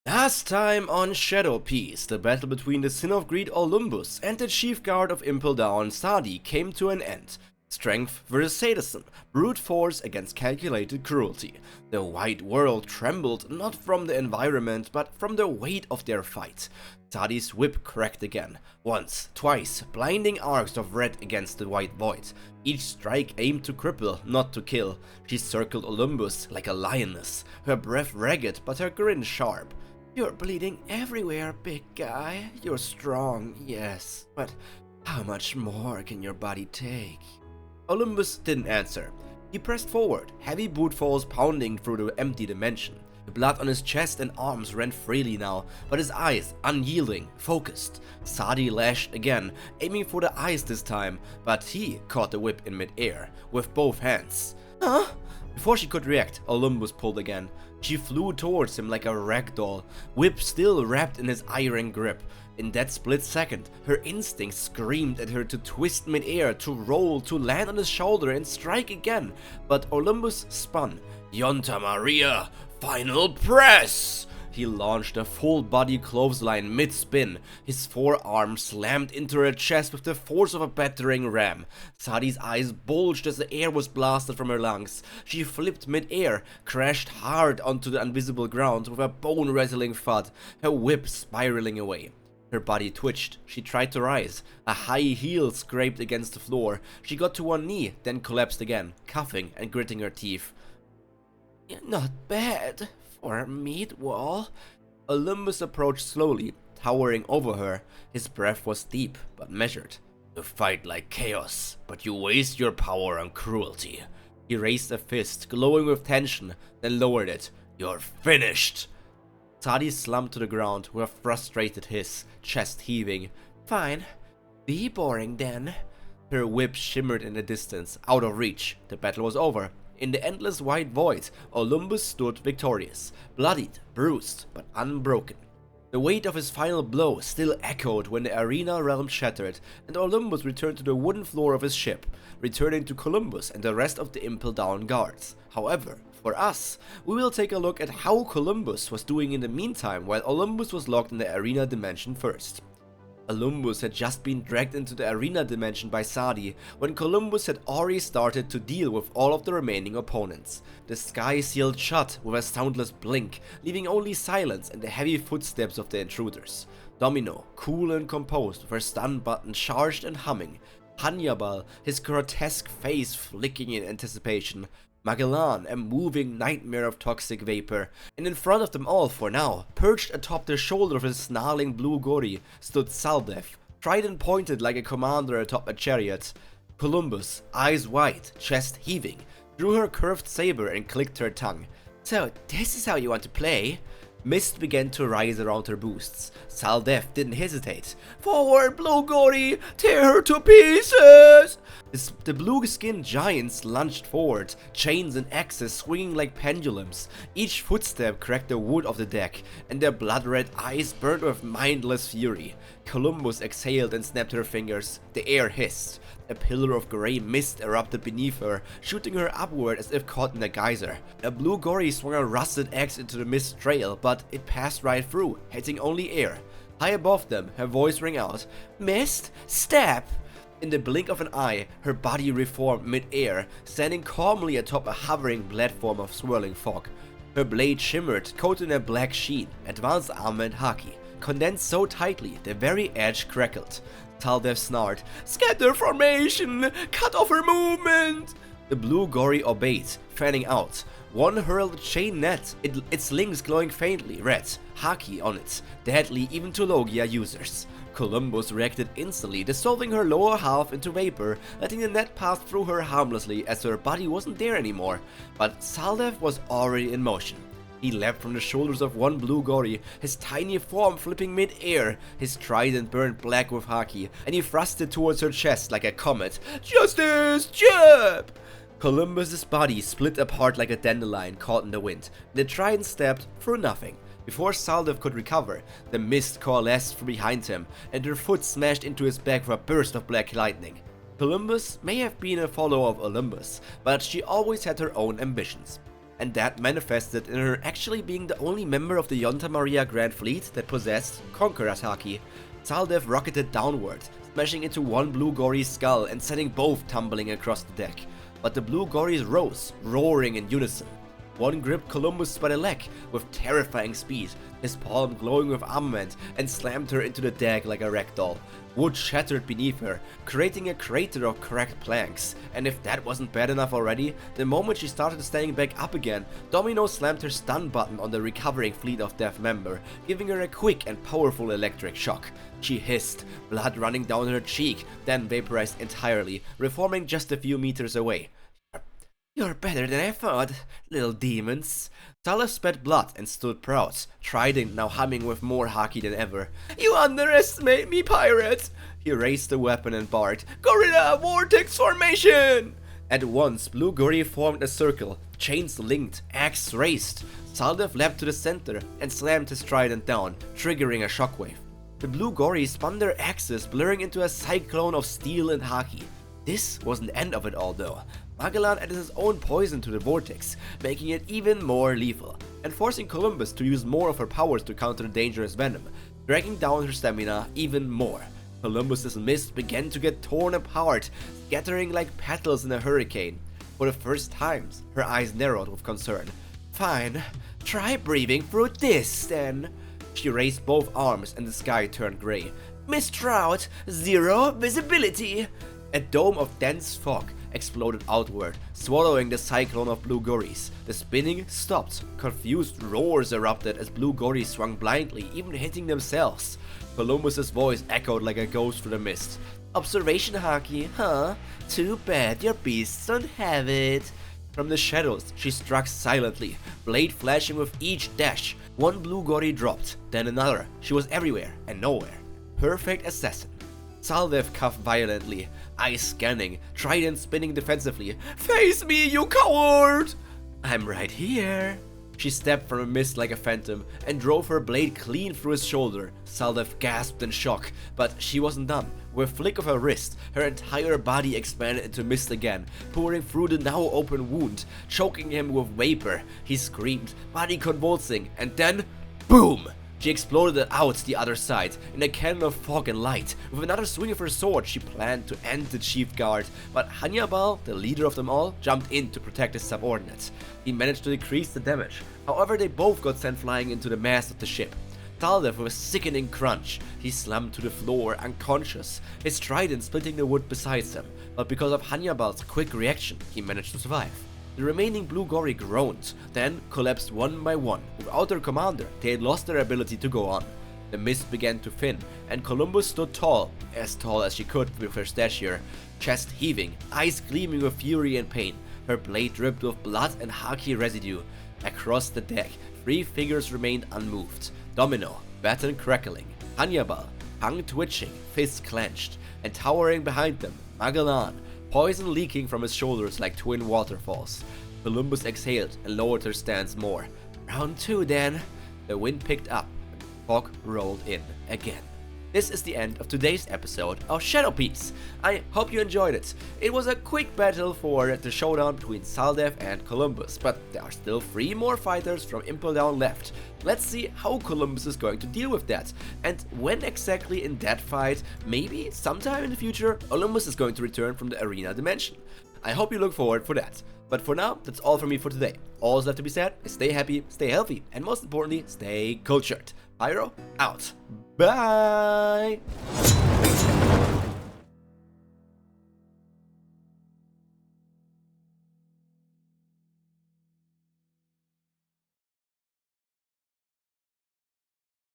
Last time on Shadow Piece, the battle between the Sin of Greed Olympus and the Chief Guard of Impel Down, Sadi, came to an end. Strength versus sadism, brute force against calculated cruelty. The white world trembled not from the environment but from the weight of their fight. Sadi's whip cracked again, once, twice, blinding arcs of red against the white void. Each strike aimed to cripple, not to kill. She circled Olympus like a lioness, her breath ragged but her grin sharp. "You're bleeding everywhere, big guy. You're strong, yes, but how much more can your body take?" Olympus didn't answer. He pressed forward, heavy boot falls pounding through the empty dimension. The blood on his chest and arms ran freely now, but his eyes, unyielding, focused. Sadi lashed again, aiming for the eyes this time, but he caught the whip in midair, with both hands. "Huh?" Before she could react, Olympus pulled again. She flew towards him like a ragdoll, whip still wrapped in his iron grip. In that split second, her instincts screamed at her to twist midair, to roll, to land on his shoulder and strike again. But Olympus spun. "Yonta Maria, final press!" He launched a full-body clothesline mid-spin. His forearm slammed into her chest with the force of a battering ram. Sadi's eyes bulged as the air was blasted from her lungs. She flipped mid-air, crashed hard onto the invisible ground with a bone-rattling thud, her whip spiraling away. Her body twitched. She tried to rise. A high heel scraped against the floor. She got to one knee, then collapsed again, coughing and gritting her teeth. "Not bad for a meat wall." Olympus approached slowly, towering over her. His breath was deep but measured. "You fight like chaos, but you waste your power on cruelty." He raised a fist, glowing with tension, then lowered it. "You're finished." Sadi slumped to the ground with a frustrated hiss, chest heaving. "Fine. Be boring then." Her whip shimmered in the distance, out of reach. The battle was over. In the endless white void, Olympus stood victorious, bloodied, bruised, but unbroken. The weight of his final blow still echoed when the arena realm shattered, and Olympus returned to the wooden floor of his ship, returning to Columbus and the rest of the Impel Down guards. However, for us, we will take a look at how Columbus was doing in the meantime while Olympus was locked in the arena dimension first. Olympus had just been dragged into the arena dimension by Sadi when Columbus had already started to deal with all of the remaining opponents. The sky sealed shut with a soundless blink, leaving only silence and the heavy footsteps of the intruders. Domino, cool and composed, with her stun button charged and humming. Hannibal, his grotesque face flicking in anticipation. Magellan, a moving nightmare of toxic vapor, and in front of them all for now, perched atop the shoulder of his snarling blue gory, stood Saldef, trident pointed like a commander atop a chariot. Columbus, eyes wide, chest heaving, drew her curved saber and clicked her tongue. "So this is how you want to play?" Mist began to rise around her boosts. Saldef didn't hesitate. "Forward, Blue Gory! Tear her to pieces!" The blue-skinned giants lunged forward, chains and axes swinging like pendulums. Each footstep cracked the wood of the deck, and their blood-red eyes burned with mindless fury. Columbus exhaled and snapped her fingers. The air hissed. A pillar of grey mist erupted beneath her, shooting her upward as if caught in a geyser. A blue gory swung a rusted axe into the mist trail, but it passed right through, hitting only air. High above them, her voice rang out, "Mist, step!" In the blink of an eye, her body reformed mid-air, standing calmly atop a hovering platform of swirling fog. Her blade shimmered, coated in a black sheen, advanced armament haki, condensed so tightly the very edge crackled. Saldef snarled, "Scatter formation! Cut off her movement!" The blue gory obeyed, fanning out. One hurled chain net, its links glowing faintly red, haki on it, deadly even to Logia users. Columbus reacted instantly, dissolving her lower half into vapor, letting the net pass through her harmlessly as her body wasn't there anymore. But Saldef was already in motion. He leapt from the shoulders of one blue gory, his tiny form flipping mid-air. His trident burned black with haki, and he thrust it towards her chest like a comet. "Justice, jab!" Columbus's body split apart like a dandelion caught in the wind, and the trident stabbed through nothing. Before Saldef could recover, the mist coalesced from behind him, and her foot smashed into his back with a burst of black lightning. Columbus may have been a follower of Olympus, but she always had her own ambitions. and that manifested in her actually being the only member of the Yonta Maria Grand Fleet that possessed Conqueror's Haki. Saldev rocketed downward, smashing into one blue gory's skull and sending both tumbling across the deck. But the blue gories rose, roaring in unison. One gripped Columbus by the leg with terrifying speed, his palm glowing with armament, and slammed her into the deck like a ragdoll. Wood shattered beneath her, creating a crater of cracked planks, and if that wasn't bad enough already, the moment she started standing back up again, Domino slammed her stun button on the recovering Fleet of Death member, giving her a quick and powerful electric shock. She hissed, blood running down her cheek, then vaporized entirely, reforming just a few meters away. "You're better than I thought, little demons." Saldev spat blood and stood proud, trident now humming with more haki than ever. "You underestimate me, pirate!" He raised the weapon and barked, "Gorilla Vortex Formation!" At once, Blue Gory formed a circle, chains linked, axe raised. Saldev leapt to the center and slammed his trident down, triggering a shockwave. The Blue Gory spun their axes, blurring into a cyclone of steel and haki. This wasn't the end of it all though. Magellan added his own poison to the vortex, making it even more lethal, and forcing Columbus to use more of her powers to counter the dangerous venom, dragging down her stamina even more. Columbus's mist began to get torn apart, scattering like petals in a hurricane. For the first time, her eyes narrowed with concern. "Fine, try breathing through this then." She raised both arms and the sky turned grey. "Miss Trout, zero visibility." A dome of dense fog exploded outward, swallowing the cyclone of blue gories. The spinning stopped. Confused roars erupted as blue gories swung blindly, even hitting themselves. Columbus's voice echoed like a ghost through the mist. "Observation haki, huh? Too bad your beasts don't have it." From the shadows, she struck silently, blade flashing with each dash. One blue gory dropped, then another. She was everywhere and nowhere. Perfect assassin. Saldev coughed violently, eyes scanning, trident spinning defensively. "Face me, you coward!" "I'm right here." She stepped from a mist like a phantom and drove her blade clean through his shoulder. Saldev gasped in shock, but she wasn't done. With a flick of her wrist, her entire body expanded into mist again, pouring through the now open wound, choking him with vapor. He screamed, body convulsing, and then, boom! She exploded out the other side, in a cannon of fog and light. With another swing of her sword, she planned to end the chief guard, but Hannibal, the leader of them all, jumped in to protect his subordinates. He managed to decrease the damage. However, they both got sent flying into the mast of the ship. Saldev with a sickening crunch. He slumped to the floor, unconscious, his trident splitting the wood beside him, but because of Hannibal's quick reaction, he managed to survive. The remaining blue gory groaned, then collapsed one by one. Without their commander, they had lost their ability to go on. The mist began to thin, and Columbus stood tall as she could with her stature, chest heaving, eyes gleaming with fury and pain. Her blade dripped with blood and haki residue. Across the deck, 3 figures remained unmoved. Domino, baton crackling, Hannibal, tongue twitching, fists clenched, and towering behind them, Magellan, poison leaking from his shoulders like twin waterfalls. Columbus exhaled and lowered her stance more. "Round 2 then." The wind picked up. Fog rolled in again. This is the end of today's episode of Shadow Piece. I hope you enjoyed it. It was a quick battle for the showdown between Saldev and Columbus, but there are still 3 more fighters from Impel Down left. Let's see how Columbus is going to deal with that, and when exactly in that fight, maybe sometime in the future, Olympus is going to return from the arena dimension. I hope you look forward for that. But for now, that's all from me for today. All that's left to be said is stay happy, stay healthy, and most importantly, stay cultured. Pyro, out. Bye!